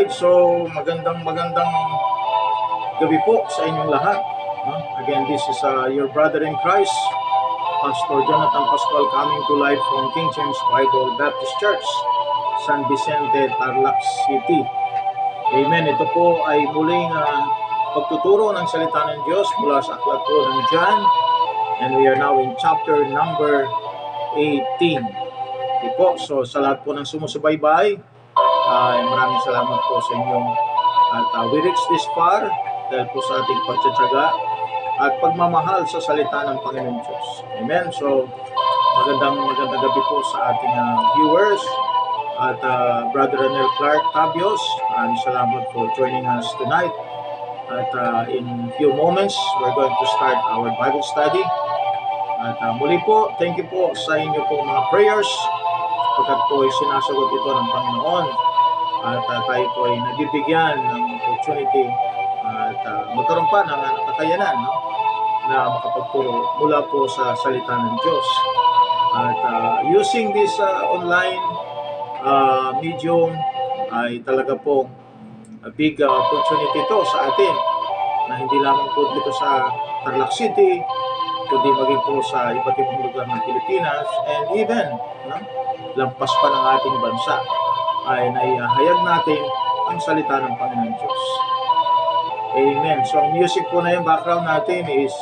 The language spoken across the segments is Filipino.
Alright, so magandang gabi po sa inyong lahat. Again, this is your brother in Christ, Pastor Jonathan Pascual, coming to live from King James Bible Baptist Church, San Vicente, Tarlac City. Amen. Ito po ay muling pagtuturo ng salita ng Diyos mula sa aklat po ng John, and we are now in chapter number 18. Okay po, so sa lahat po ng sumusubaybay, maraming salamat po sa inyo. At we reach this far dahil po sa ating pagtsatsaga at pagmamahal sa salita ng Panginoon Diyos. Amen. So, magandang gabi po sa ating viewers at Brother Ranel Clark Tabios. Maraming salamat for joining us tonight. At in few moments, we're going to start our Bible study. At muli po, thank you po sa inyo po mga prayers, pagkat po ay sinasagot ito ng Panginoon. At tayo po ay nabibigyan ng opportunity at magkaroon pa ng kakayanan, na makapagturo mula po sa salita ng Diyos. At using this online medium ay talaga po a big opportunity ito sa atin, na hindi lamang po dito sa Tarlac City, kundi maging po sa iba't ibang lugar ng Pilipinas, and even lampas pa ng ating bansa ay naihahayag natin ang salita ng Panginoon Diyos. Amen. So ang music po na yung background natin is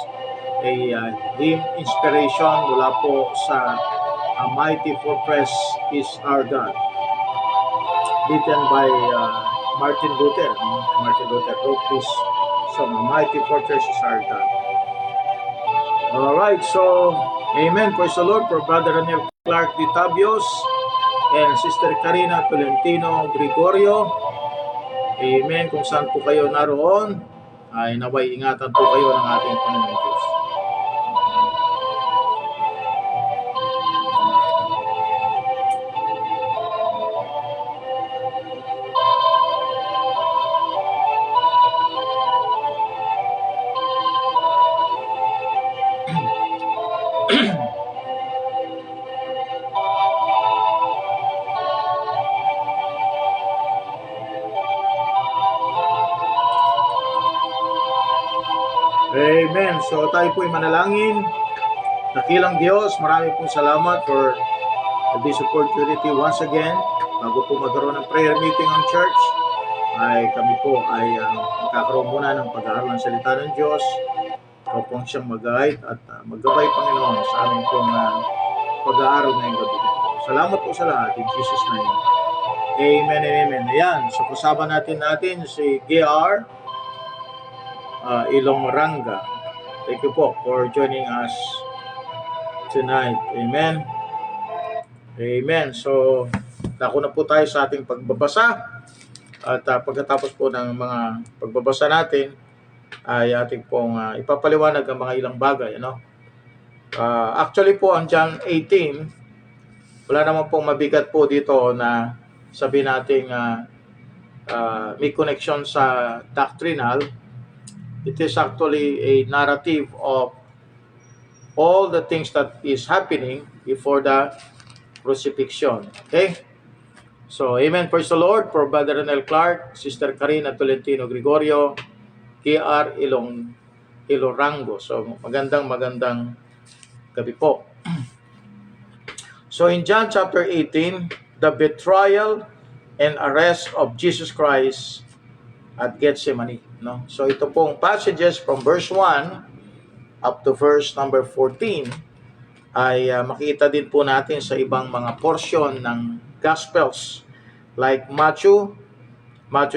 a hymn inspiration mula po sa A Mighty Fortress is Our God, written by Martin Luther. Martin Luther wrote this song, A Mighty Fortress is Our God. Alright, so amen. Praise the Lord for Brother Ranel Clark de Tabios and Sister Karina Tolentino Gregorio. Amen. Kung saan po kayo naroon, ay naway ingatan po kayo ng ating Panginoon Diyos. Amen. So tayo po'y manalangin. Dakilang Diyos, marami pong salamat for this opportunity once again. Bago po magkaroon ng prayer meeting ang church, ay kami po ay magkakaroon muna ng pag-aaral ng salita ng Diyos. Ikaw pong siyang mag-guide at maggabay, Panginoon, sa aming pong pag-aaral ngayong gabi. Salamat po sa lahat. In Jesus' name. Amen and amen. Ayan. So kasama natin si GR Ilongranga. Thank you po for joining us tonight. Amen. Amen. So, dako na po tayo sa ating pagbabasa. At pagkatapos po ng mga pagbabasa natin, ay ating pong ipapaliwanag ang mga ilang bagay. Actually po, ang John 18, wala naman pong mabigat po dito na sabihin natin may connection sa doctrinal. It is actually a narrative of all the things that is happening before the crucifixion. Okay? So, amen. Praise the Lord for Brother Ranel Clark, Sister Karina Tolentino Gregorio, KR Ilorango. So, magandang gabi po. So, in John chapter 18, the betrayal and arrest of Jesus Christ at Gethsemane. So ito pong passages from verse 1 up to verse number 14 ay makita din po natin sa ibang mga portion ng Gospels, like Matthew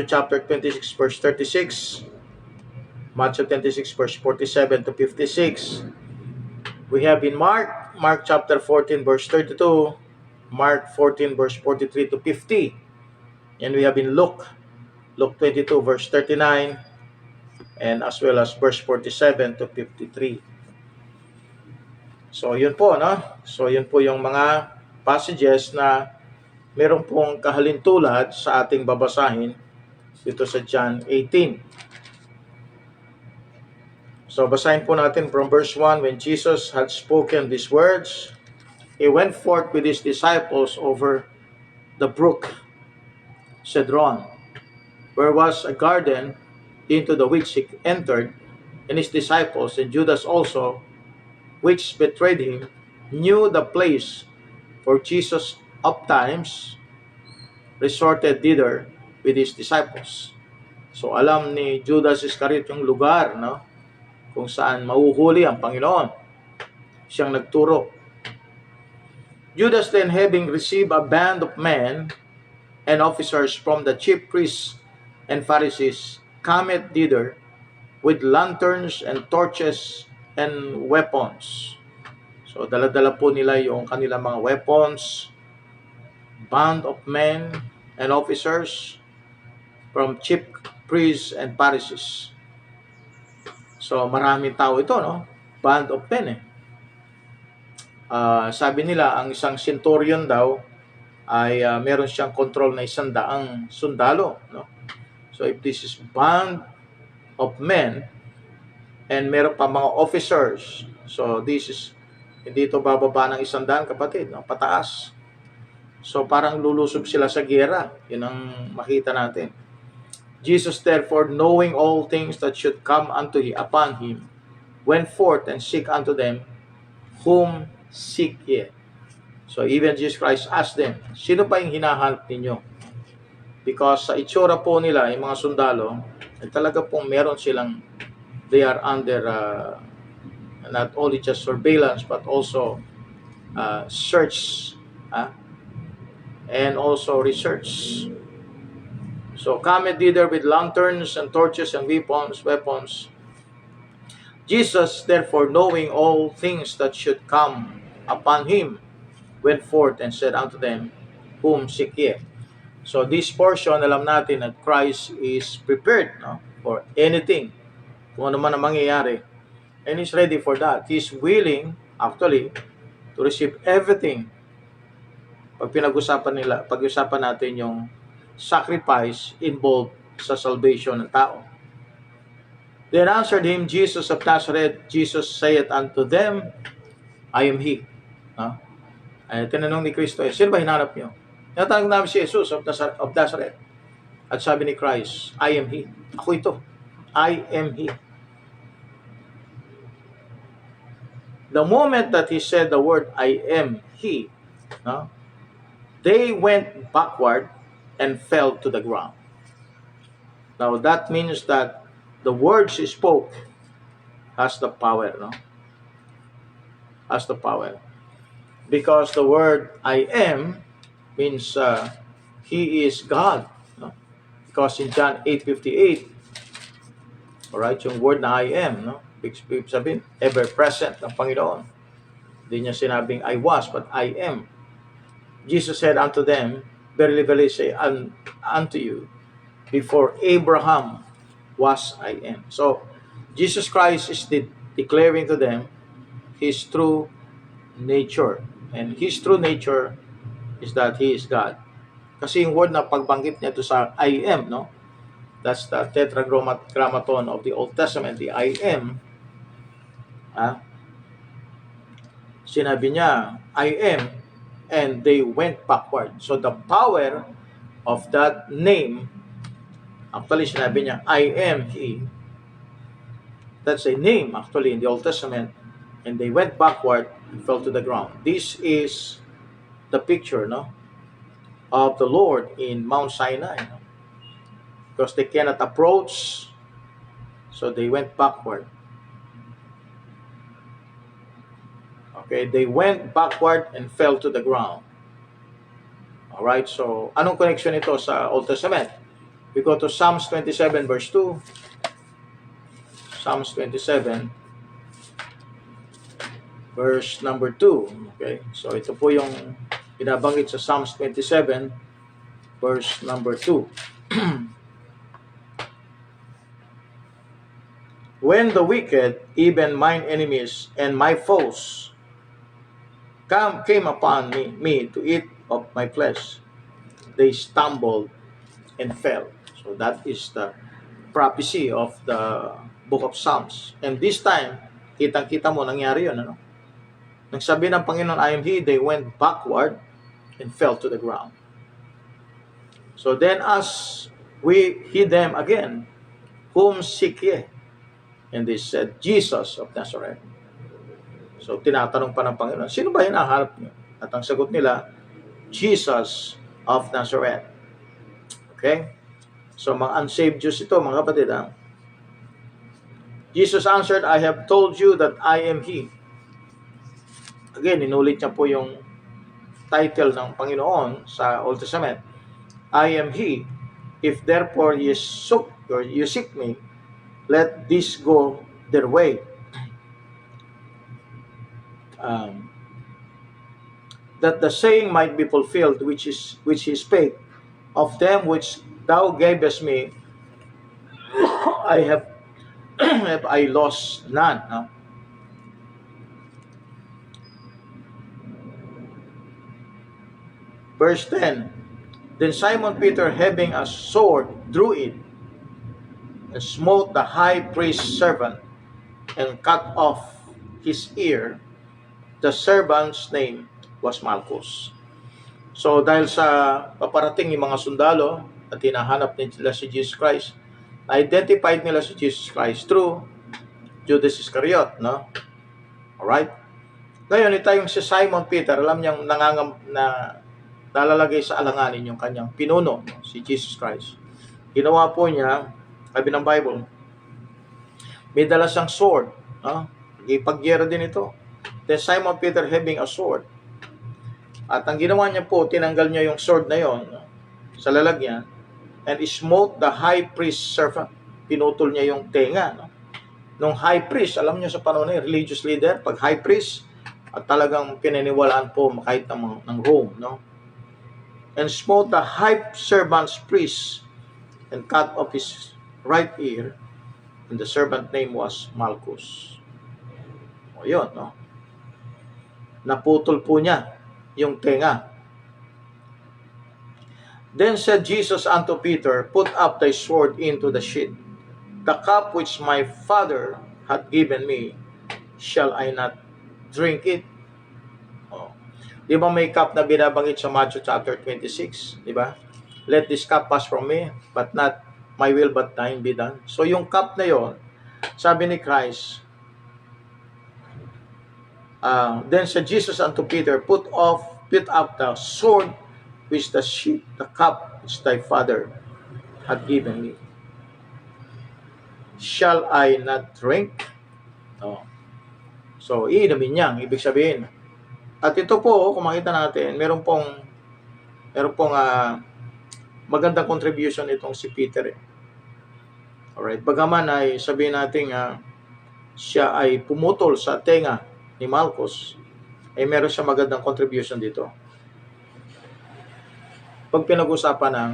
chapter 26 verse 36, Matthew 26 verse 47 to 56. We have in Mark chapter 14 verse 32, Mark 14 verse 43 to 50, and we have in Luke 22 verse 39, and as well as verse 47 to 53. So yun po, So yun po yung mga passages na meron pong kahalintulad sa ating babasahin dito sa John 18. So basahin po natin from verse 1. When Jesus had spoken these words, he went forth with his disciples over the brook Cedron. where was a garden, into the which he entered, and his disciples, and Judas also, which betrayed him, knew the place, for Jesus ofttimes resorted thither with his disciples. So alam ni Judas Iscariot yung lugar, no, kung saan mahuhuli ang Panginoon. Siyang nagturo. Judas then, having received a band of men and officers from the chief priests and Pharisees, cometh thither with lanterns and torches and weapons. So dala-dala po nila yung kanilang mga weapons, band of men and officers from chief priests and Pharisees. So maraming tao ito, no? Band of men, eh. Sabi nila, ang isang centurion daw ay meron siyang control na 100 sundalo, no? So if this is band of men and meron pa mga officers, so this is hindi ito bababa ng 100, kapatid, no? Pataas. So parang lulusob sila sa giyera. Yun ang makita natin. Jesus therefore, knowing all things that should come upon him, went forth and seek unto them whom seek ye. So even Jesus Christ asked them, sino pa yung hinahanap ninyo? Because sa itsura po nila, yung mga sundalo, ay talaga pong meron silang, they are under not only just surveillance but also search and also research. So cometh thither with lanterns and torches and weapons. Jesus therefore, knowing all things that should come upon him, went forth and said unto them, whom seek ye? So this portion, alam natin that Christ is prepared, no, for anything, kung ano man ang mangyayari, and He's ready for that. He's willing, actually, to receive everything. Pag-usapan natin yung sacrifice involved sa salvation ng tao. Then answered him Jesus of Nazareth. Jesus saith unto them, I am He. No? Ay tinanong ni Kristo, sino ba hinanap niyo? Natanong namin si Jesus of Nazareth. At sabi ni Christ, I am He. Ako ito. I am He. The moment that He said the word, I am He, no, they went backward and fell to the ground. Now that means that the words He spoke has the power, no? Has the power. Because the word I am means He is God, no? Because in John 8:58, alright, yung word na I am, no, ibig sabihin ever present ng Panginoon. Hindi niya sinabing I was, but I am. Jesus said unto them, verily, verily say unto you, before Abraham was, I am. So Jesus Christ is declaring to them His true nature. And His true nature is that He is God. Kasi yung word na pagbanggit niya to sa I am, no? That's the tetragrammaton of the Old Testament, the I am. Sinabi niya, I am, and they went backward. So the power of that name, actually sinabi niya, I am He. That's a name actually in the Old Testament. And they went backward and fell to the ground. This is the picture, no, of the Lord in Mount Sinai, no? Because they cannot approach, so they went backward. Okay, they went backward and fell to the ground. Alright, so anong connection ito sa Old Testament? We go to Psalms 27 verse 2. Psalms 27 verse number 2. Okay, so ito po yung binabanggit sa Psalms 27 verse number 2. When the wicked, even mine enemies and my foes, came upon me to eat of my flesh, they stumbled and fell. So that is the prophecy of the book of Psalms. And this time, kitang-kita mo, nangyari yun, ano? Nagsabi ng Panginoon, I am He, they went backward and fell to the ground. So then as We hid them again, whom seek ye? And they said, Jesus of Nazareth. So tinatanong pa ng Panginoon, sino ba hinahanap niyo? At ang sagot nila, Jesus of Nazareth. Okay? So mga unsaved Jews ito, mga kapatid. Jesus answered, I have told you that I am He. Again, inulit niya po yung title ng Panginoon sa Old Testament. I am He. If therefore you seek me, let this go their way. That the saying might be fulfilled which he spake, of them which thou gavest me, I have I lost none. No? Verse 10, then Simon Peter, having a sword, drew it, and smote the high priest's servant, and cut off his ear. The servant's name was Malchus. So dahil sa paparating yung mga sundalo at hinahanap nila si Jesus Christ, identified nila si Jesus Christ through Judas Iscariot, no? Alright? Ngayon, itayong si Simon Peter, alam niyang nalalagay sa alanganin yung kanyang pinuno, si Jesus Christ. Ginawa po niya, sabi ng Bible, may dala siyang sword, no? Ipagyera din ito. Then Simon Peter having a sword. At ang ginawa niya po, tinanggal niya yung sword na yon, no, sa lalagyan, and smote the high priest's servant. Pinutol niya yung tenga, no? Nung high priest, alam niyo sa panahon na religious leader, pag high priest, at talagang pinaniwalaan po kahit ng Rome, no? And smote the high servant's priest, and cut off his right ear, and the servant name was Malchus. O yun, no? Naputol po niya yung tenga. Then said Jesus unto Peter, put up thy sword into the sheath. The cup which my Father hath given me, shall I not drink it? Oh. Di ba may cup na binabanggit sa Matthew chapter 26? Di ba? Let this cup pass from me, but not my will, but thine be done. So yung cup na yon, sabi ni Christ, then said Jesus unto Peter, put up the sword which the sheath, the cup which thy Father hath given me. Shall I not drink? No. So, iinumin niya, ibig sabihin. At ito po, kung makita natin, meron pong magandang contribution itong si Peter. Alright, bagaman ay sabihin natin siya ay pumutol sa tenga ni Malchus, ay meron siya magandang contribution dito. Pag pinag-usapan ng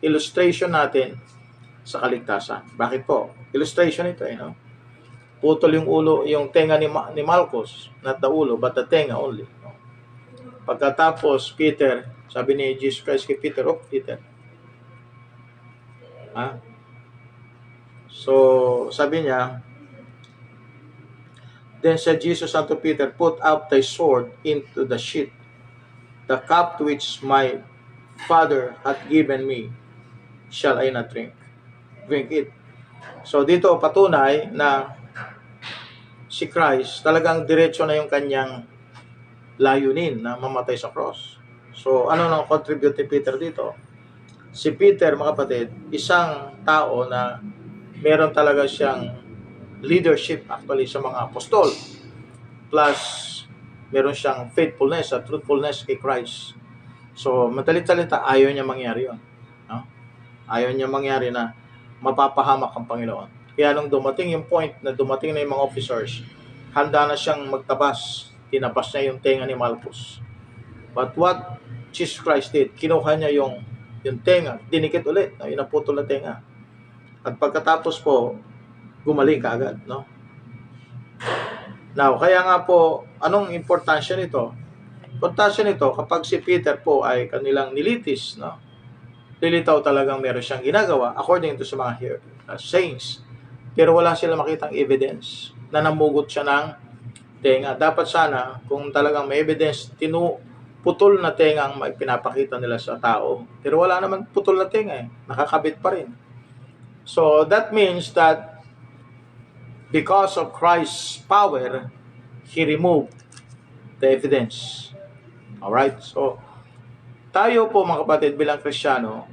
illustration natin sa kaligtasan. Bakit po? Illustration ito, no? Putol yung ulo, yung tenga ni Malchus, not the ulo, but the tenga only. No? Pagkatapos, Peter, sabi ni Jesus Christ kay Peter, oh, Peter. So, sabi niya, then said Jesus unto Peter, put up thy sword into the sheath. The cup which my Father hath given me, shall I not drink it. So dito patunay na si Christ talagang diretso na yung kanyang layunin na mamatay sa cross. So ano nang contribute ni Peter dito? Si Peter, mga kapatid, isang tao na meron talaga siyang leadership actually sa mga apostol. Plus, meron siyang faithfulness at truthfulness kay Christ. So, madalit-salita, ayaw niya mangyari yun. No? Ayaw niya mangyari na mapapahamak ang Panginoon. Kaya nung dumating yung point na dumating na yung mga officers, handa na siyang magtabas. Tinabas niya yung tenga ni Malchus. But what Jesus Christ did, kinuha niya yung tenga, dinikit ulit, no? Inaputol na tenga. At pagkatapos po, gumaling kaagad, no? Now, kaya nga po, anong importansya nito? Importansya nito, kapag si Peter po ay kanilang nilitis, no? Lilitaw talagang meron siyang ginagawa according to sa mga sayings. Pero wala sila makitang evidence na namugot siya ng tenga. Dapat sana, kung talagang may evidence, putol na tenga ang pinapakita nila sa tao. Pero wala naman putol na tenga eh. Nakakabit pa rin. So that means that because of Christ's power, He removed the evidence. Alright? So, tayo po mga kapatid bilang Kristiyano,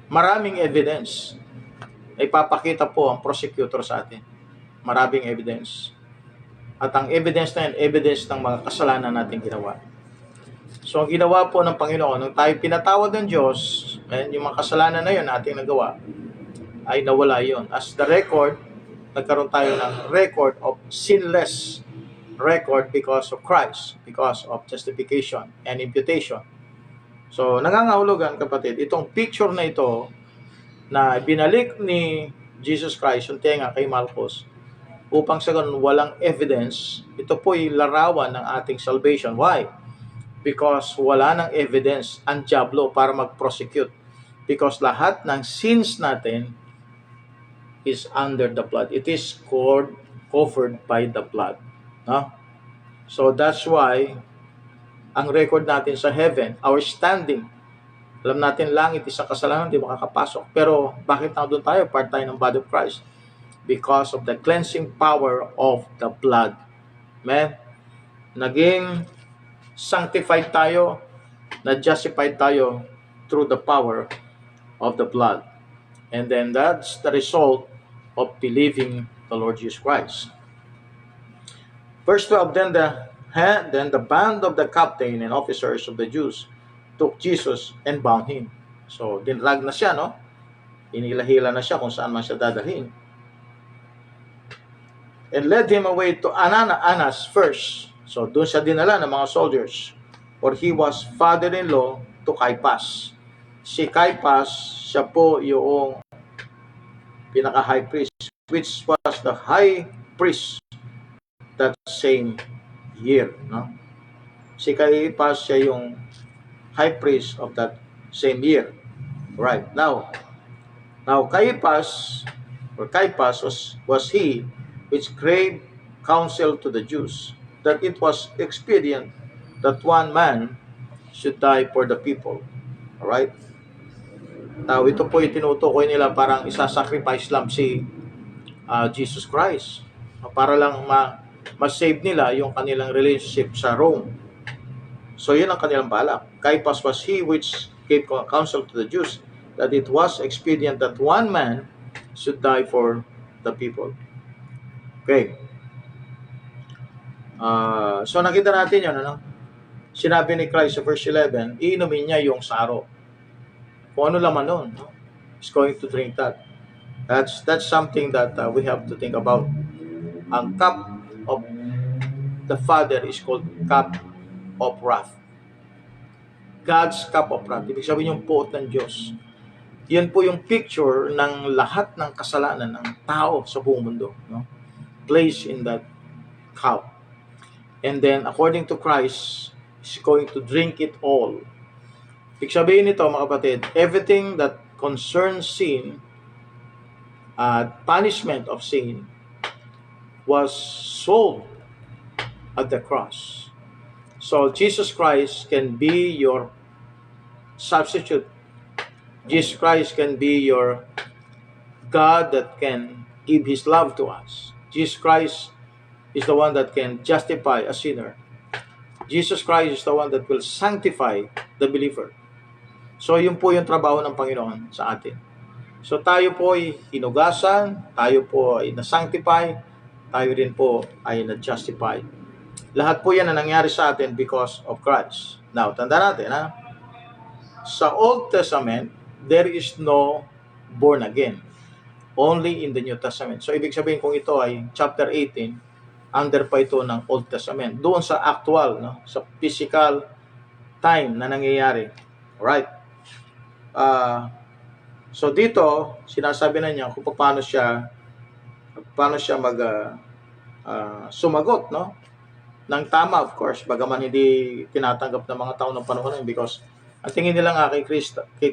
maraming evidence na ipapakita po ang prosecutor sa atin. Maraming evidence. At ang evidence na yan, evidence ng mga kasalanan natin ginawa. So, ang ginawa po ng Panginoon, nung tayo pinatawad ng Diyos, yung mga kasalanan na yun ating nagawa, ay nawala yun. As the record, nagkaroon tayo ng record of sinless record because of Christ, because of justification and imputation. So, nangangahulugan kapatid, itong picture na ito na binalik ni Jesus Christ yung tenga kay Malchus upang sa ganun walang evidence, ito po'y larawan ng ating salvation. Why? Because wala ng evidence ang diablo para mag-prosecute. Because lahat ng sins natin is under the blood. It is covered by the blood. No? So that's why ang record natin sa heaven, our standing, alam natin langit, isang kasalanan, di makakapasok. Pero bakit na doon tayo? Part tayo ng body of Christ. Because of the cleansing power of the blood. Amen? Naging sanctified tayo, na-justified tayo through the power of the blood. And then that's the result of believing the Lord Jesus Christ. Verse 12, then the band of the captain and officers of the Jews took Jesus and bound him. So, dinrag na siya, no? Inilahila na siya kung saan man siya dadalhin. And led him away to Annas first. So, doon siya dinala ng mga soldiers. For he was father-in-law to Caiaphas. Si Caiaphas, siya po yung pinaka-high priest, which was the high priest that same year. No? Si Caiaphas, siya yung high priest of that same year. Right. Now Caiaphas was he which gave counsel to the Jews that it was expedient that one man should die for the people. Alright? Now, ito po yung tinutukoy nila parang isasacrifice lang si Jesus Christ para lang ma-save nila yung kanilang relationship sa Rome. So, yun ang kanilang balak. Caiaphas was he which gave counsel to the Jews that it was expedient that one man should die for the people. Okay. So nakita natin yun, ano? Sinabi ni Christ sa verse 11, iinumin niya yung saro. Kung ano laman nun, no? He's going to drink that. That's something that we have to think about. Ang cup of the Father is called cup of wrath. God's cup of wrath. Ibig sabihin yung puot ng Diyos. Yan po yung picture ng lahat ng kasalanan ng tao sa buong mundo, no? Placed in that cup. And then, according to Christ, He's going to drink it all. Ibig sabihin nito, mga kapatid, everything that concerns sin, punishment of sin, was sold at the cross. So, Jesus Christ can be your substitute. Jesus Christ can be your God that can give His love to us. Jesus Christ is the one that can justify a sinner. Jesus Christ is the one that will sanctify the believer. So, yun po yung trabaho ng Panginoon sa atin. So, tayo po ay hinugasan, tayo po ay na-sanctify, tayo rin po ay na-justify. Lahat po yan na nangyari sa atin because of Christ. Now, tanda natin, ha? Sa Old Testament, there is no born again. Only in the New Testament. So, ibig sabihin kung ito ay chapter 18, under pa ito ng Old Testament. Doon sa actual, no? Sa physical time na nangyayari. Alright? So, dito, sinasabi na niya kung paano siya sumagot, no? Nang tama, of course, bagaman hindi tinatanggap ng mga tao ng panahon yun because ang tingin nila nga kay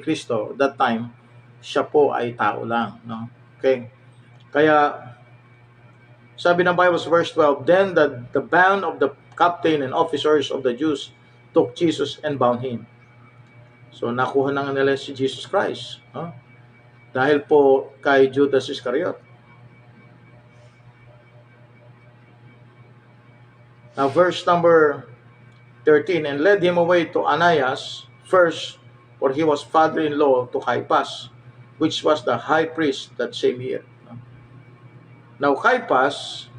Kristo, that time, siya po ay tao lang, no? Okay? Kaya, sabi ng Bible, verse 12, then the band of the captain and officers of the Jews took Jesus and bound him. So nakuha na nga nila si Jesus Christ, no? Dahil po kay Judas Iscariot. Now verse number 13, and led him away to Ananias first, for he was father-in-law to Caiaphas, which was the high priest that same year. Now Caiaphas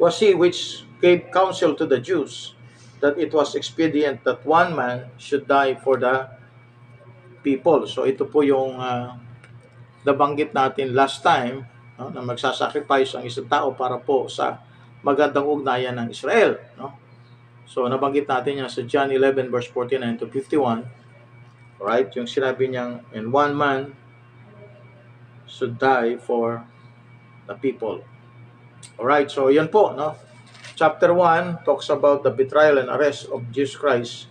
was he which gave counsel to the Jews that it was expedient that one man should die for the people. So ito po yung nabanggit natin last time, no, na magsasacrifice ang isang tao para po sa magandang ugnayan ng Israel, no? So nabanggit natin yan sa John 11 verse 49 to 51. Right? Yung sinabi niyang, and one man should die for the people. Alright, so yan po, no? Chapter 1 talks about the betrayal and arrest of Jesus Christ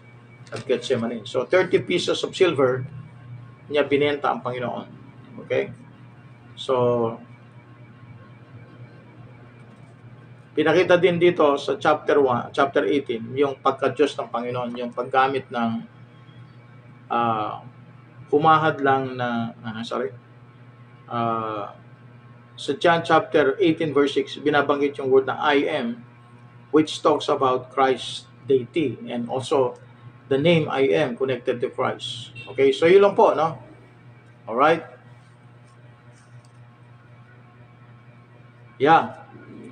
at Gethsemane. So 30 pieces of silver niya binenta ang Panginoon. Okay? So pinakita din dito sa chapter 1, chapter 18, yung pagka-Diyos ng Panginoon, yung paggamit ng humahad lang na sa John chapter 18 verse 6 binabanggit yung word na I am, which talks about Christ's deity and also the name I am connected to Christ. Okay, so yun lang po, no? Alright? Yeah.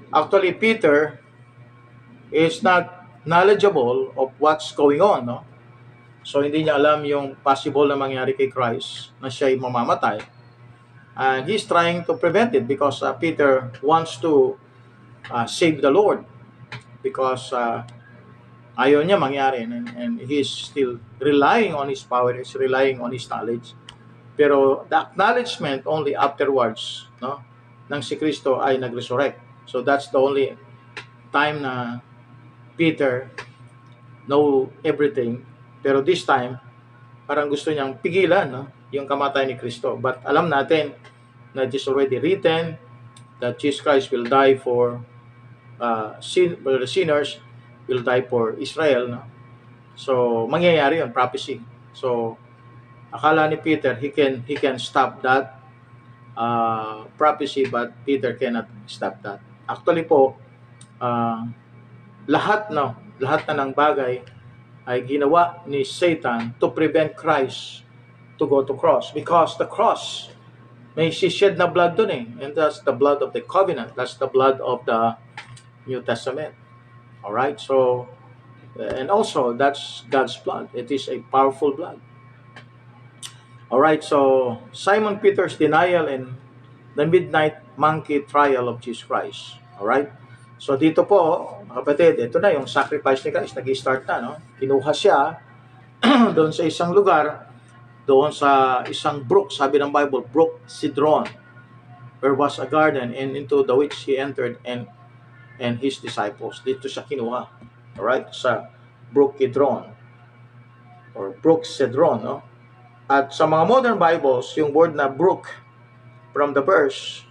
Actually, Peter is not knowledgeable of what's going on, no? So, hindi niya alam yung possible na mangyari kay Christ na siya ay mamamatay. And he's trying to prevent it because Peter wants to save the Lord. Because ayaw niya mangyari and he's still relying on his power, he's relying on his knowledge. Pero the acknowledgement only afterwards, no, nang si Kristo ay nag-resurrect. So that's the only time na Peter know everything. Pero this time, parang gusto niyang pigilan, no, yung kamatayan ni Kristo. But alam natin na it is already written that Jesus Christ will die for the sinners, will die for Israel, no? So mangyayari yun, prophecy. So akala ni Peter he can stop that prophecy, but Peter cannot stop that. Actually po, lahat na ng bagay ay ginawa ni Satan to prevent Christ to go to cross, because the cross may shed na blood dun and that's the blood of the covenant, that's the blood of the New Testament. Alright, so and also that's God's blood. It is a powerful blood. Alright, so Simon Peter's denial and the midnight monkey trial of Jesus Christ. Alright, so dito po, kapatid, ito na yung sacrifice ni Christ, nag-start na, no? Kinuha siya doon sa isang lugar, doon sa isang brook, sabi ng Bible, brook Cedron, where was a garden, and into the which he entered and his disciples. Dito siya kinuha. Alright? Sa brook Cedron or brook Cedron, no? At sa mga modern Bibles, yung word na brook from the verse,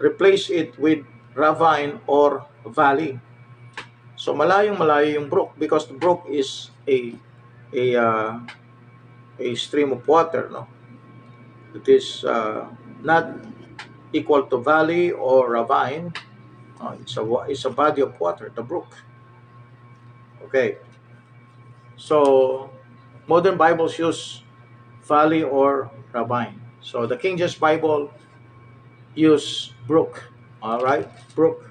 replace it with ravine or valley. So malayong-malayo yung brook because the brook is a stream of water, no? It is not equal to valley or ravine. It's a body of water, the brook. Okay. So modern Bibles use valley or ravine. So the King James Bible use brook. All right, brook.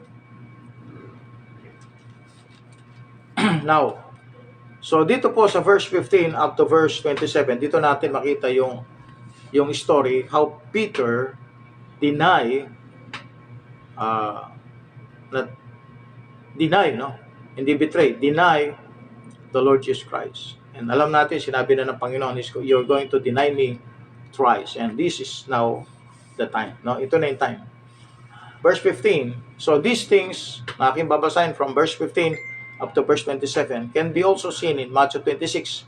Now, so dito po sa verse 15 up to verse 27, dito natin makita yung story how Peter hindi betray, deny the Lord Jesus Christ. And alam natin, sinabi na ng Panginoon, you're going to deny me thrice. And this is now the time. No? Ito na yung time. Verse 15, so these things, na aking babasahin from verse 15 up to verse 27, can be also seen in Matthew 26.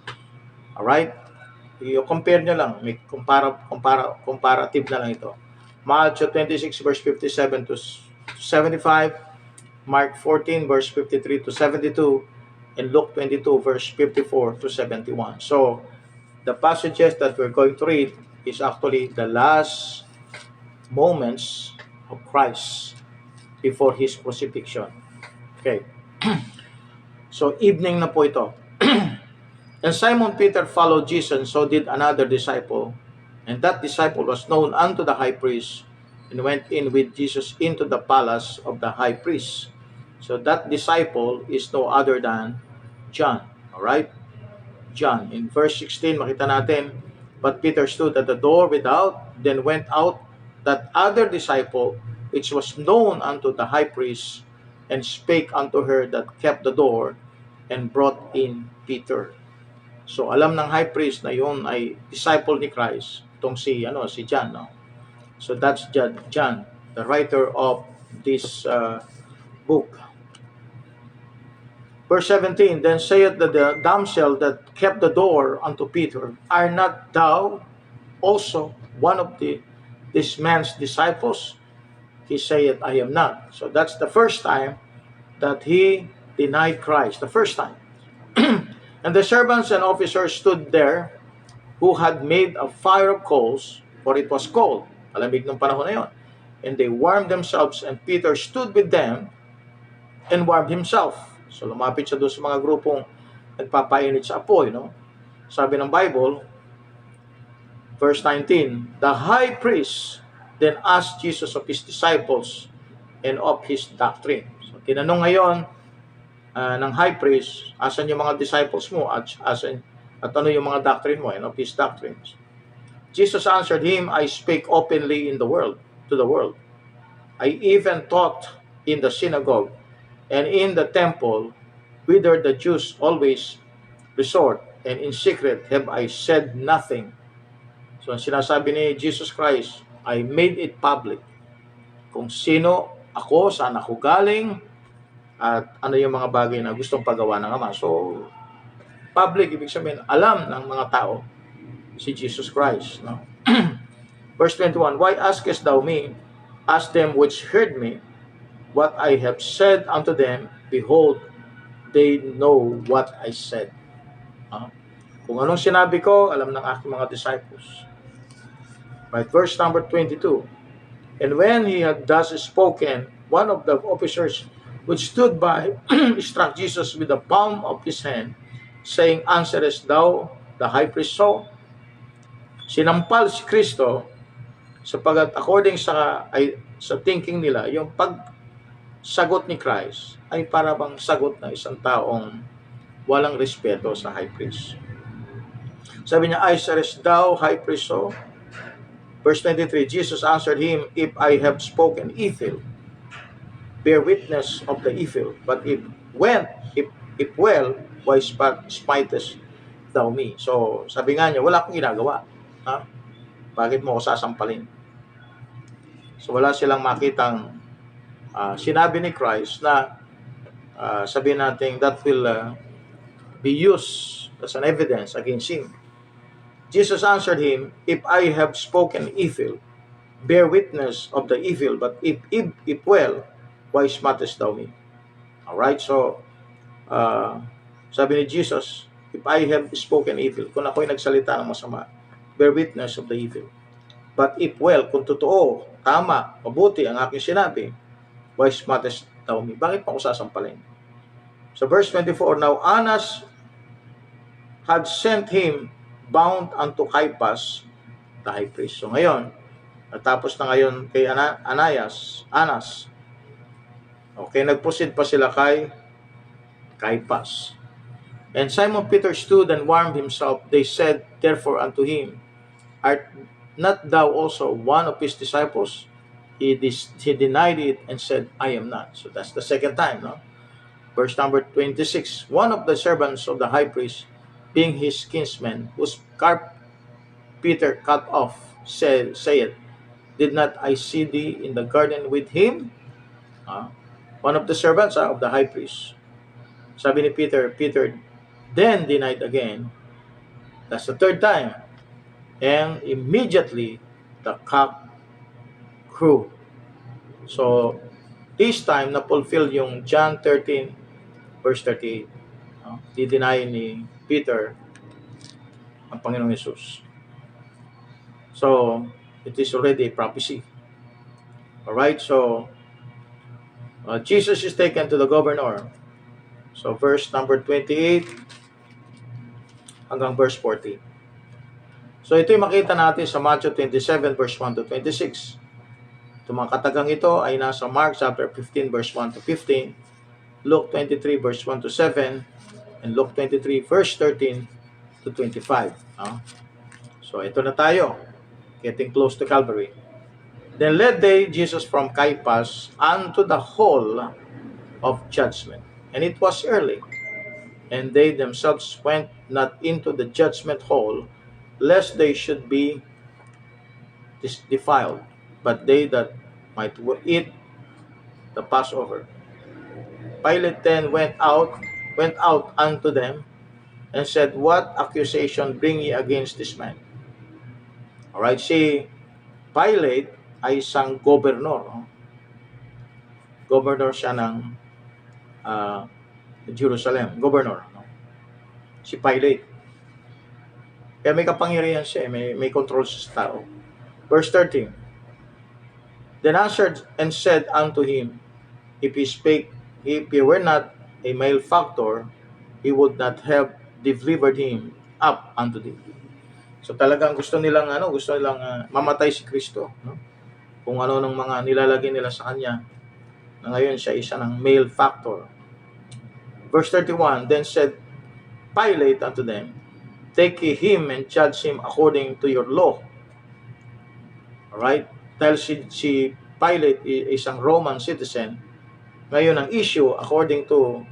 Alright? I-compare nyo lang, may comparative na lang ito. Matthew 26 verse 57 to 75, Mark 14 verse 53 to 72, in Luke 22 verse 54 to 71. So the passages that we're going to read is actually the last moments of Christ before His crucifixion. Okay. So evening na po ito. And Simon Peter followed Jesus, and so did another disciple. And that disciple was known unto the high priest, and went in with Jesus into the palace of the high priest. So that disciple is no other than John. Alright? John. In verse 16, makita natin, but Peter stood at the door without, then went out that other disciple, which was known unto the high priest, and spake unto her that kept the door, and brought in Peter. So alam ng high priest na yun ay disciple ni Christ, itong si John, no? So that's John, the writer of this book. Verse 17, then saith the damsel that kept the door unto Peter, are not thou also one of this man's disciples? He saith, I am not. So that's the first time that he denied Christ, the first time. And the servants and officers stood there, who had made a fire of coals, for it was cold, malamig ng panahon na yon. And they warmed themselves, and Peter stood with them and warmed himself. So lumapit siya doon sa mga grupong nagpapainit sa apoy, no? Sabi ng Bible, verse 19, the high priest then asked Jesus of his disciples and of his doctrine. So tinanong ngayon ng high priest, asan yung mga disciples mo at ano yung mga doctrine mo, and of his doctrines. Jesus answered him, I spake openly in the world, to the world. I even taught in the synagogue and in the temple, whither the Jews always resort, and in secret have I said nothing. So ang sinasabi ni Jesus Christ, I made it public. Kung sino ako, saan ako galing, at ano yung mga bagay na gustong pagawa ng Ama. So, public, ibig sabihin, alam ng mga tao si Jesus Christ. No? Verse 21, why askest thou me? Ask them which heard me, what I have said unto them. Behold, they know what I said. Kung anong sinabi ko, alam ng aking mga disciples. Right, verse number 22, and when he had thus spoken, one of the officers which stood by struck Jesus with the palm of his hand, saying, answerest thou the high priest so? Sinampal si Kristo sapagat according sa thinking nila, yung pagsagot ni Christ ay para bang sagot na isang taong walang respeto sa high priest. Sabi niya, answerest thou high priest so? Verse 23, Jesus answered him, if I have spoken evil, bear witness of the evil, but if well, why smitest thou me? So, sabi nga niya, wala akong ginagawa. Ha? Bakit mo ako sasampalin? So, wala silang makitang sinabi ni Christ na sabihin natin that will be used as an evidence against him. Jesus answered him, if I have spoken evil, bear witness of the evil, but if well, why smitest thou me? Alright, so sabi ni Jesus, if I have spoken evil, kung ako'y nagsalita ng masama, bear witness of the evil. But if well, kung totoo, tama, mabuti ang aking sinabi, why smitest thou me? Bakit pa ako sasampalin? So verse 24, now Annas had sent him bound unto Caiaphas, the high priest. So ngayon, natapos na ngayon kay Annas. Okay, nag-proceed pa sila kay Caiaphas. And Simon Peter stood and warmed himself. They said therefore unto him, art not thou also one of his disciples? He denied it and said, I am not. So that's the second time, no? Verse number 26, one of the servants of the high priest, being his kinsman, whose scarf Peter cut off, said, did not I see thee in the garden with him? One of the servants of the high priest. Sabi ni Peter then denied again. That's the third time. And immediately the cock crew. So this time na fulfill yung John 13 verse 38. no? Di-deny ni Peter ang Panginoong Jesus. So, it is already a prophecy. Alright, so Jesus is taken to the governor. So, verse number 28 hanggang verse 40. So, ito yung makita natin sa Matthew 27, verse 1 to 26. Itong mga katagang ito ay nasa Mark chapter 15, verse 1 to 15, Luke 23, verse 1 to 7, and Luke 23, verse 13 to 25. So, ito na tayo. Getting close to Calvary. Then led they Jesus from Caiaphas unto the hall of judgment. And it was early. And they themselves went not into the judgment hall, lest they should be defiled, but they that might eat the Passover. Pilate then went out unto them, and said, What accusation bring ye against this man? Alright, si Pilate ay isang gobernador. Governor siya ng Jerusalem. Governor. Si Pilate. Kaya may kapangyarihan siya. May control sa tao. Verse 13. Then answered and said unto him, If he were not a malefactor, he would not have delivered him up unto thee. So talagang gusto nilang mamatay si Kristo, no? Kung ano ng mga nilalagay nila sa kanya, na ngayon siya isa ng malefactor. Verse 31, Then said Pilate unto them, Take ye him and judge him according to your law. Alright? Dahil si Pilate isang Roman citizen, ngayon ang issue according to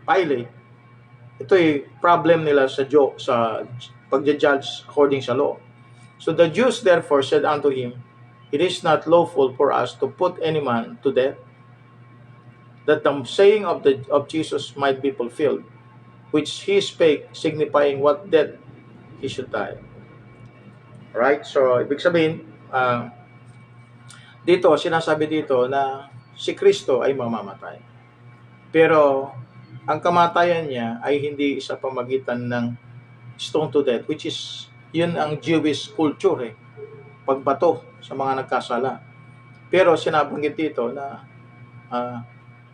Pilate, ito ay problem nila sa pagja-judge according sa law. So the Jews therefore said unto him, It is not lawful for us to put any man to death, that the saying of Jesus might be fulfilled, which he spake, signifying what death he should die. Right? So, ibig sabihin, sinasabi dito na si Kristo ay mamamatay. Pero, ang kamatayan niya ay hindi sa pamagitan ng stone to death, which is, yun ang Jewish culture, pagbato sa mga nagkasala. Pero, sinabanggit dito na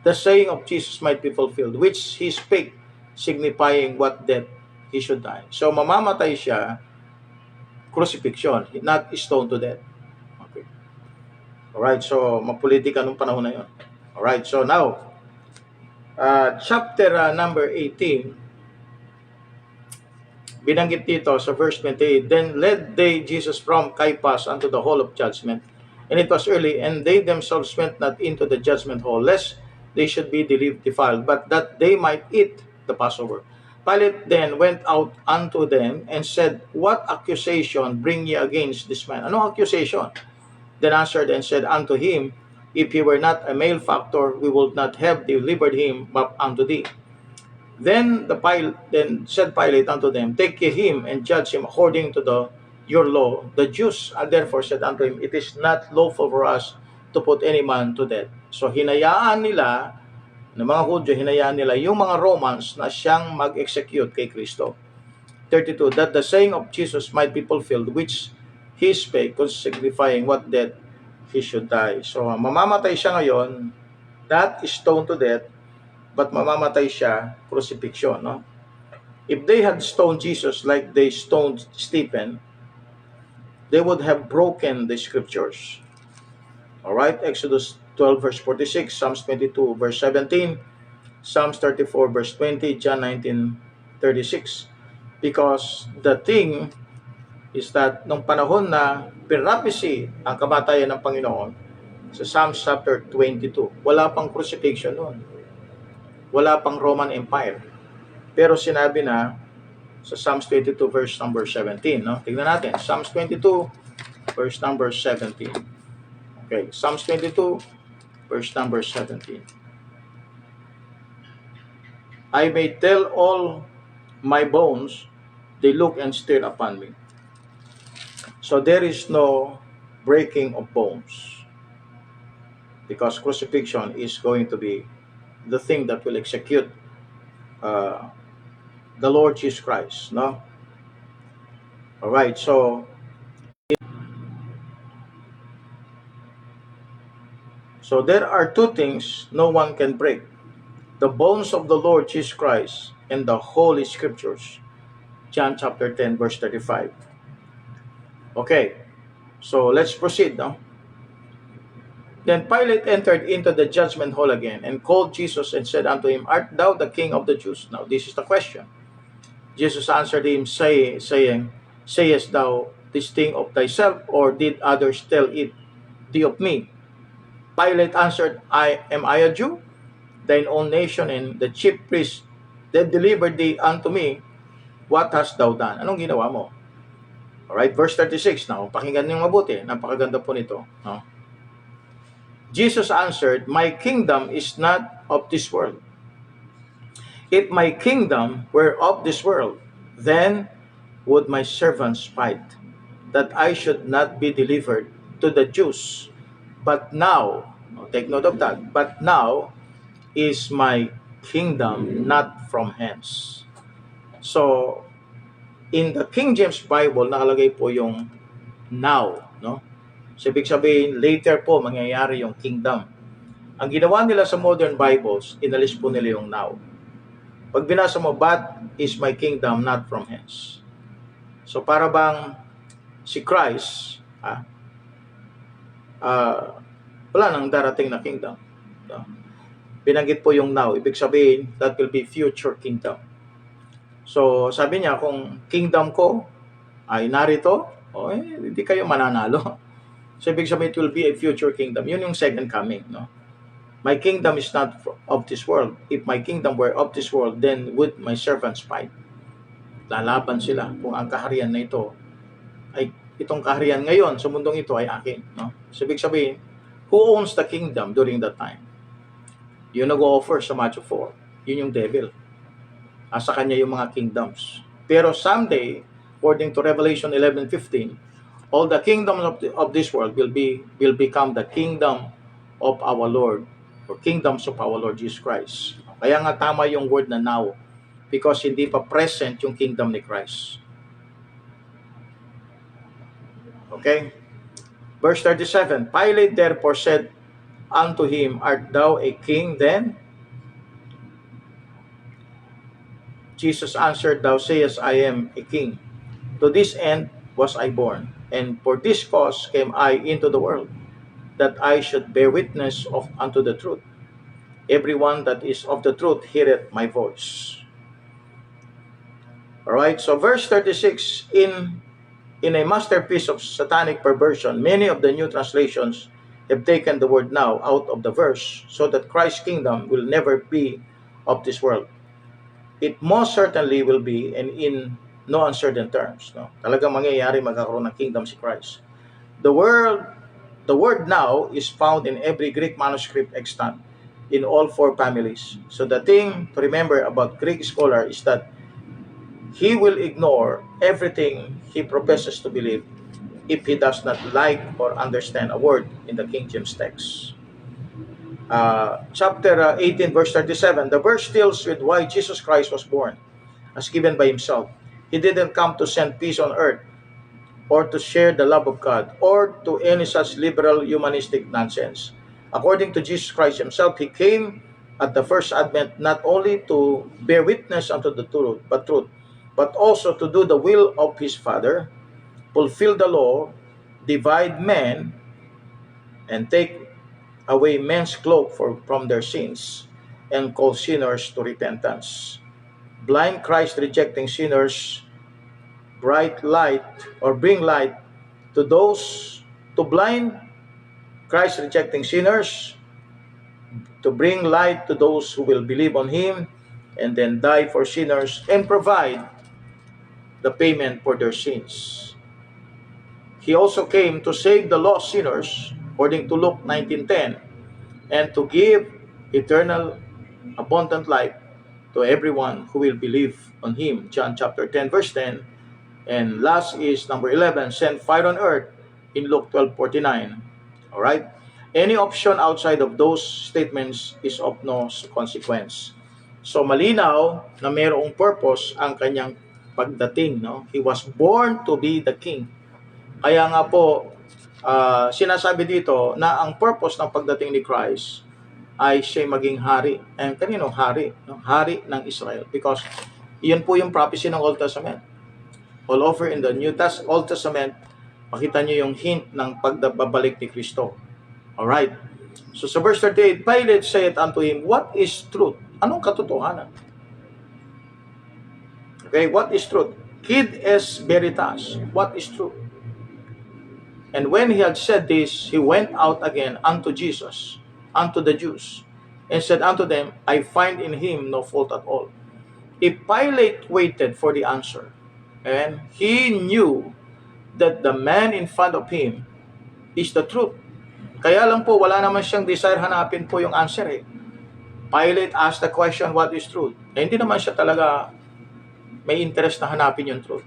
the saying of Jesus might be fulfilled, which he spake, signifying what death he should die. So, mamamatay siya, crucifixion, not stone to death. Okay. Alright, so, mapolitika nung panahon na yun. Alright, so now, chapter number 18, binanggit dito sa verse 28, Then led they Jesus from Caiaphas unto the hall of judgment, and it was early, and they themselves went not into the judgment hall, lest they should be defiled, but that they might eat the Passover. Pilate then went out unto them and said, What accusation bring ye against this man? Anong accusation? Then answered and said unto him, If he were not a malefactor, we would not have delivered him up unto thee. Then said Pilate unto them, Take ye him and judge him according to your law. The Jews therefore said unto him, It is not lawful for us to put any man to death. So hinayaan nila, ng mga Hudyo, hinayaan nila yung mga Romans na siyang mag-execute kay Kristo. 32, That the saying of Jesus might be fulfilled, which he spake, signifying what death he should die. So, mamamatay siya ngayon, not stoned to death, but mamamatay siya, crucifixion. No? If they had stoned Jesus like they stoned Stephen, they would have broken the scriptures. Alright, Exodus 12 verse 46, Psalms 22 verse 17, Psalms 34 verse 20, John 19:36. Because the thing is that nung panahon na pinrapisi ang kamatayan ng Panginoon sa Psalms chapter 22, wala pang crucifixion noon. Wala pang Roman Empire. Pero sinabi na sa Psalms 22 verse number 17, no? Tingnan natin, Psalms 22 verse number 17. Okay, Psalms 22 verse number 17. I may tell all my bones, they look and stare upon me. So there is no breaking of bones. because crucifixion is going to be the thing that will execute uh, the Lord Jesus Christ. No? All right. So there are two things no one can break: the bones of the Lord Jesus Christ and the Holy Scriptures. John chapter 10, verse 35. Okay, so let's proceed now. Then Pilate entered into the judgment hall again and called Jesus and said unto him, Art thou the king of the Jews? Now this is the question. Jesus answered him, saying, Sayest thou this thing of thyself, or did others tell it thee of me? Pilate answered, Am I a Jew? Thine own nation and the chief priests that delivered thee unto me. What hast thou done? Anong ginawa mo? Alright, verse 36 now. Pakinggan niyo mabuti. Napakaganda po nito. No? Jesus answered, My kingdom is not of this world. If my kingdom were of this world, then would my servants fight, that I should not be delivered to the Jews. But now, take note of that, but now is my kingdom not from hence. So, in the King James Bible, nakalagay po yung now, no? So, ibig sabihin, later po mangyayari yung kingdom. Ang ginawa nila sa modern Bibles, inalis po nila yung now. Pag binasa mo, but is my kingdom not from hence. So, para bang si Christ, wala nang darating na kingdom. No? Binanggit po yung now. Ibig sabihin, that will be future kingdom. So, sabi niya, kung kingdom ko ay narito, hindi kayo mananalo. So, ibig sabihin, it will be a future kingdom. Yun yung second coming. No? My kingdom is not of this world. If my kingdom were of this world, then would my servants fight. Lalaban sila kung ang kaharian na ito ay itong kaharian ngayon sa mundong ito ay akin. No? So, ibig sabihin, who owns the kingdom during that time? Yun nag-o-offer sa Matthew 4. Yun yung devil. Sa kanya yung mga kingdoms. Pero someday, according to Revelation 11:15, all the kingdoms of this world will become the kingdom of our Lord, or kingdoms of our Lord Jesus Christ. Kaya nga tama yung word na now, because hindi pa present yung kingdom ni Christ. Okay? Verse 37, Pilate therefore said unto him, Art thou a king then? Jesus answered, Thou sayest, I am a king. To this end was I born, and for this cause came I into the world, that I should bear witness unto the truth. Everyone that is of the truth heareth my voice. Alright, so verse 36, in a masterpiece of satanic perversion, many of the new translations have taken the word now out of the verse, so that Christ's kingdom will never be of this world. It most certainly will be, and in no uncertain terms. No? Talagang mangyayari, magkakaroon ng kingdom si Christ. The word now is found in every Greek manuscript extant in all four families. So the thing to remember about Greek scholar is that he will ignore everything he professes to believe if he does not like or understand a word in the King James text. Chapter 18, verse 37, the verse deals with why Jesus Christ was born, as given by himself. He didn't come to send peace on earth, or to share the love of God, or to any such liberal humanistic nonsense. According to Jesus Christ himself, he came at the first advent not only to bear witness unto the truth, but also to do the will of his Father, fulfill the law, divide men, and take away men's cloak from their sins, and call sinners to repentance. Blind Christ rejecting sinners, bright light, or bring light to those, to blind Christ rejecting sinners, to bring light to those who will believe on him, and then die for sinners, and provide the payment for their sins. He also came to save the lost sinners, according to Luke 19:10, and to give eternal abundant life to everyone who will believe on him. John chapter 10, verse 10. And last is number 11, send fire on earth in Luke 12:49. All right? Any option outside of those statements is of no consequence. So malinaw na mayroong purpose ang kanyang pagdating, no? He was born to be the king. Kaya nga po sinasabi dito na ang purpose ng pagdating ni Christ ay siya maging hari. And kanino hari? No? Hari ng Israel. Because iyon po yung prophecy ng Old Testament. All over in the Old Testament, makita niyo yung hint ng pagbabalik ni Kristo. Alright. So sa verse 38, Pilate said unto him, what is truth? Anong katotohanan? Okay, what is truth? Quid est veritas? What is truth? And when he had said this, he went out again unto Jesus, unto the Jews, and said unto them, I find in him no fault at all. If Pilate waited for the answer, and he knew that the man in front of him is the truth. Kaya lang po, wala naman siyang desire hanapin po yung answer eh. Pilate asked the question, what is truth? Eh, hindi naman siya talaga may interest na hanapin yung truth.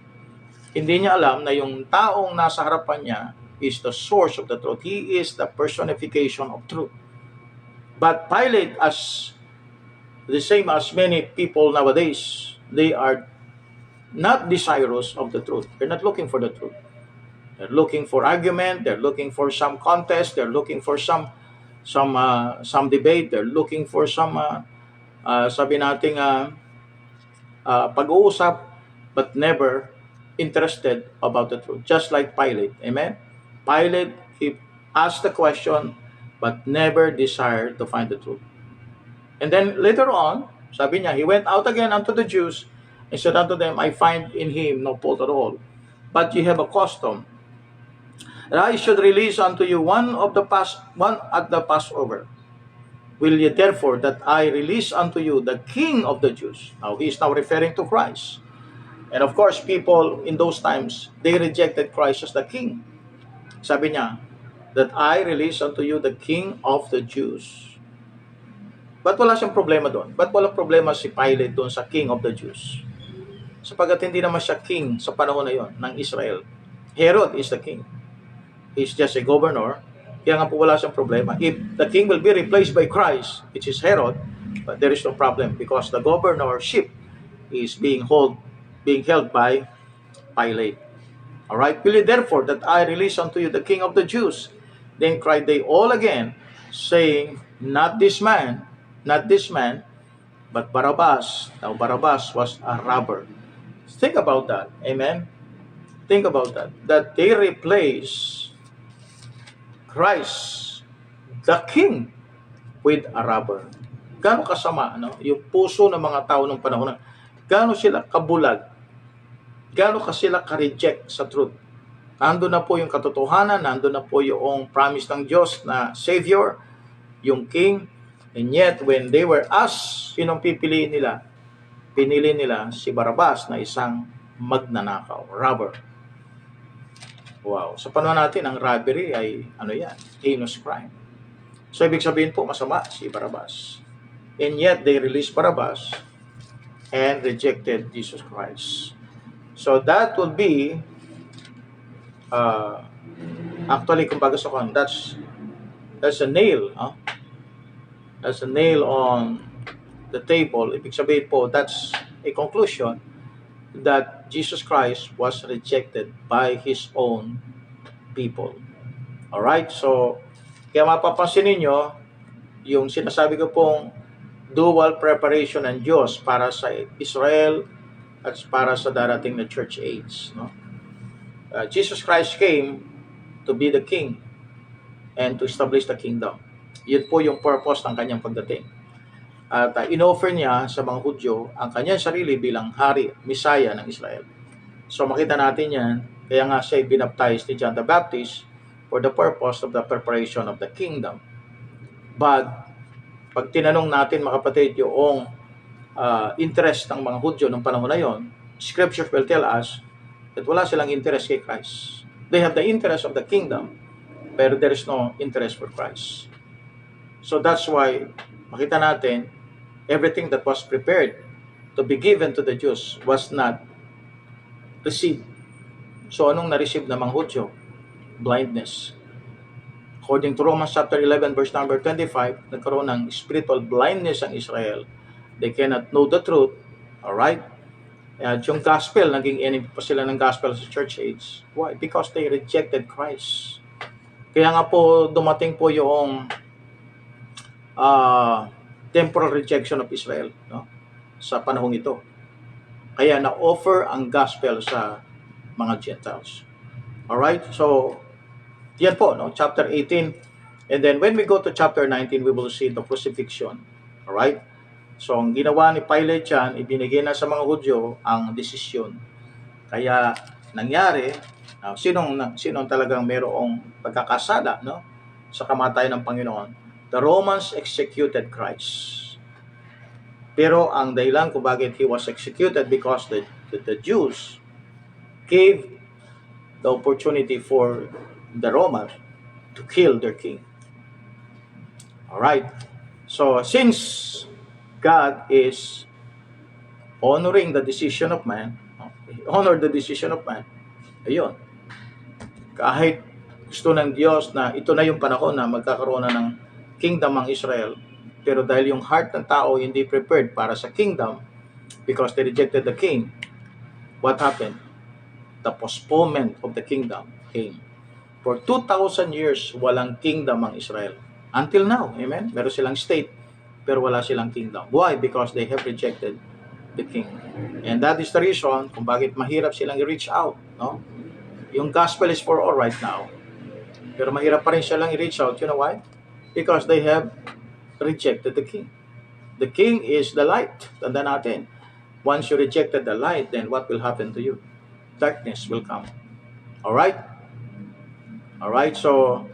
Hindi niya alam na yung taong nasa harapan niya is the source of the truth. He is the personification of truth. But Pilate, as the same as many people nowadays, they are not desirous of the truth. They're not looking for the truth. They're looking for argument. They're looking for some contest. They're looking for some debate. They're looking for some sabi nating pag-uusap, but never interested about the truth. Just like Pilate. Amen? Pilate, he asked the question, but never desired to find the truth. And then later on, sabi niya, he went out again unto the Jews and said unto them, I find in him no fault at all. But ye have a custom that I should release unto you one at the Passover. Will ye therefore that I release unto you the King of the Jews? Now he is now referring to Christ. And of course, people in those times, they rejected Christ as the King. Sabi niya, that I release unto you the King of the Jews. Ba't wala siyang problema doon? Ba't walang problema si Pilate doon sa King of the Jews? Sapagat hindi naman siya king sa panahon na yon ng Israel. Herod is the king. He's just a governor. Kaya nga po wala siyang problema. If the king will be replaced by Christ, which is Herod, but there is no problem because the governorship is being held by Pilate. Alright, will you therefore that I release unto you the King of the Jews? Then cried they all again, saying, not this man, but Barabbas. Now Barabbas was a robber. Think about that. Amen? Think about that. That they replace Christ, the King, with a robber. Gaano kasama, no? Yung puso ng mga tao ng panahon na, gaano sila kabulag, gaano ka sila ka-reject sa truth. Nandun na po yung katotohanan, nandun na po yung promise ng Diyos na Savior, yung King, and yet when they were asked, sinong pipiliin nila? Pinili nila si Barabbas na isang magnanakaw, robber. Wow. Sa panahon natin, ang robbery ay, heinous crime. So, ibig sabihin po, masama si Barabbas. And yet, they released Barabbas and rejected Jesus Christ. So, that will be, actually, kumbaga sa kan, that's a nail, that's a nail on the table. Ibig sabihin po, that's a conclusion that Jesus Christ was rejected by His own people. Alright, so, kaya mapapansin ninyo, yung sinasabi ko pong dual preparation ng Diyos para sa Israel at para sa darating na church age. No? Jesus Christ came to be the King and to establish the kingdom. Yun po yung purpose ng kanyang pagdating. At inoffer niya sa mga Hudyo ang kanyang sarili bilang hari, Messiah ng Israel. So makita natin yan, kaya nga siya binaptize ni John the Baptist for the purpose of the preparation of the kingdom. But pag tinanong natin mga kapatid yung interest ng mga Hudyo ng panahon na yon, Scriptures will tell us that wala silang interest kay Christ. They have the interest of the kingdom, pero there is no interest for Christ. So that's why makita natin everything that was prepared to be given to the Jews was not received. So anong na-receive ng mga Hudyo? Blindness. According to Romans chapter 11 verse number 25, nagkaroon ng spiritual blindness ang Israel. They cannot know the truth. Alright? At yung gospel, naging enemy pa sila ng gospel sa church age. Why? Because they rejected Christ. Kaya nga po dumating po yung temporal rejection of Israel, no? Sa panahong ito. Kaya na-offer ang gospel sa mga Gentiles. Alright? So, yan po, no? Chapter 18. And then when we go to chapter 19, we will see the crucifixion. Alright? So, ang ginawa ni Pilate yan, ibinigay na sa mga Hudyo ang desisyon. Kaya, nangyari, sinong talagang mayroong pagkakasala, no? Sa kamatayan ng Panginoon. The Romans executed Christ. Pero ang dahilan kung bakit he was executed because the Jews gave the opportunity for the Romans to kill their king. Alright. So, since God is honoring the decision of man, he honored the decision of man, ayun. Kahit gusto ng Diyos na ito na yung panahon na magkakaroon na ng kingdom ang Israel, pero dahil yung heart ng tao hindi prepared para sa kingdom because they rejected the king, what happened? The postponement of the kingdom came. For 2,000 years, walang kingdom ang Israel. Until now, amen? Meron silang state, pero wala silang kingdom. Why? Because they have rejected the king. And that is the reason kung bakit mahirap silang i-reach out, no? Yung gospel is for all right now. Pero mahirap pa rin silang i-reach out. You know why? Because they have rejected the king. The king is the light. Tanda natin. Once you rejected the light, then what will happen to you? Darkness will come. Alright? Alright, so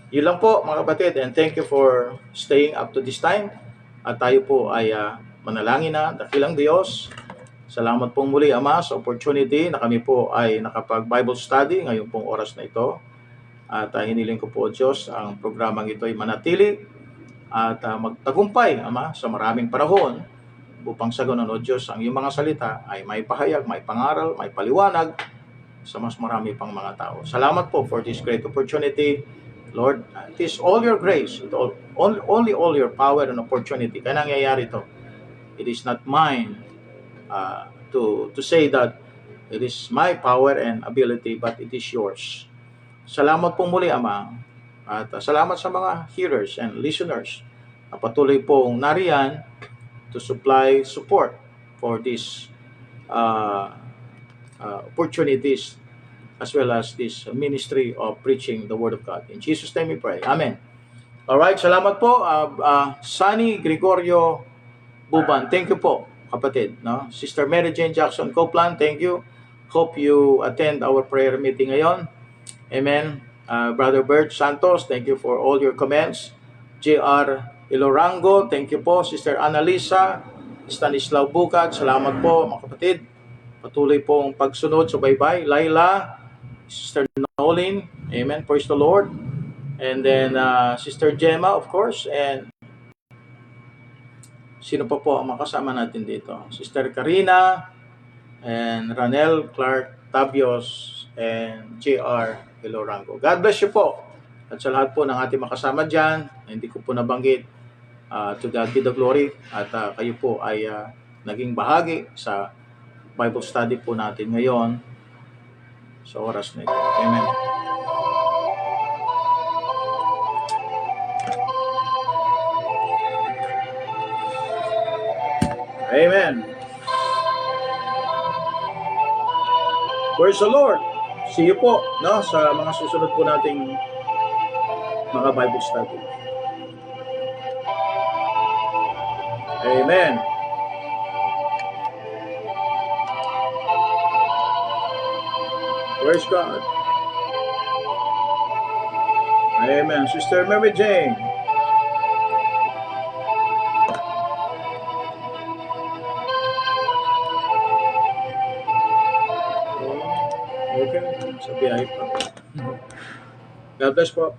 yun lang po mga kapatid, and thank you for staying up to this time. At tayo po ay manalangin na, dakilang Diyos. Salamat pong muli, Ama, sa opportunity na kami po ay nakapag-Bible study ngayon pong oras na ito. At hiniling ko po, Diyos, ang programang ito ay manatili at magtagumpay, Ama, sa maraming panahon upang sa ganun, O Diyos, ang iyong mga salita ay may pahayag, may pangaral, may paliwanag sa mas marami pang mga tao. Salamat po for this great opportunity, Lord. It is all your grace, only all your power and opportunity. Kaya nangyayari ito. It is not mine to say that it is my power and ability, but it is yours. Salamat po muli, Ama. At salamat sa mga hearers and listeners na patuloy pong nariyan to supply support for this opportunities as well as this ministry of preaching the Word of God. In Jesus' name we pray. Amen. Alright, salamat po. Sunny Gregorio Buban, thank you po, kapatid. No? Sister Mary Jane Jackson Copeland, thank you. Hope you attend our prayer meeting ngayon. Amen. Brother Bert Santos, thank you for all your comments. J.R. Ilorango, thank you po. Sister Annalisa, Stanislaw Bukat, salamat po mga kapatid. Patuloy pong pagsunod, subaybay. Laila, Sister Nolin, amen, praise the Lord. And then Sister Gemma, of course, and sino pa po ang makasama natin dito? Sister Karina, and Ranel Clark Tabios, and J.R. Ilorango. God bless you po. At sa lahat po ng ating makasama dyan, hindi ko po nabanggit, to God be the glory. At kayo po ay naging bahagi sa Bible study po natin ngayon sa oras na ito. Amen. Amen. Praise the Lord. See you po, no, sa mga susunod po nating mga Bible study. Amen. Praise God. Amen. Sister Mary Jane. Okay. Sa biyahe pa. God bless po.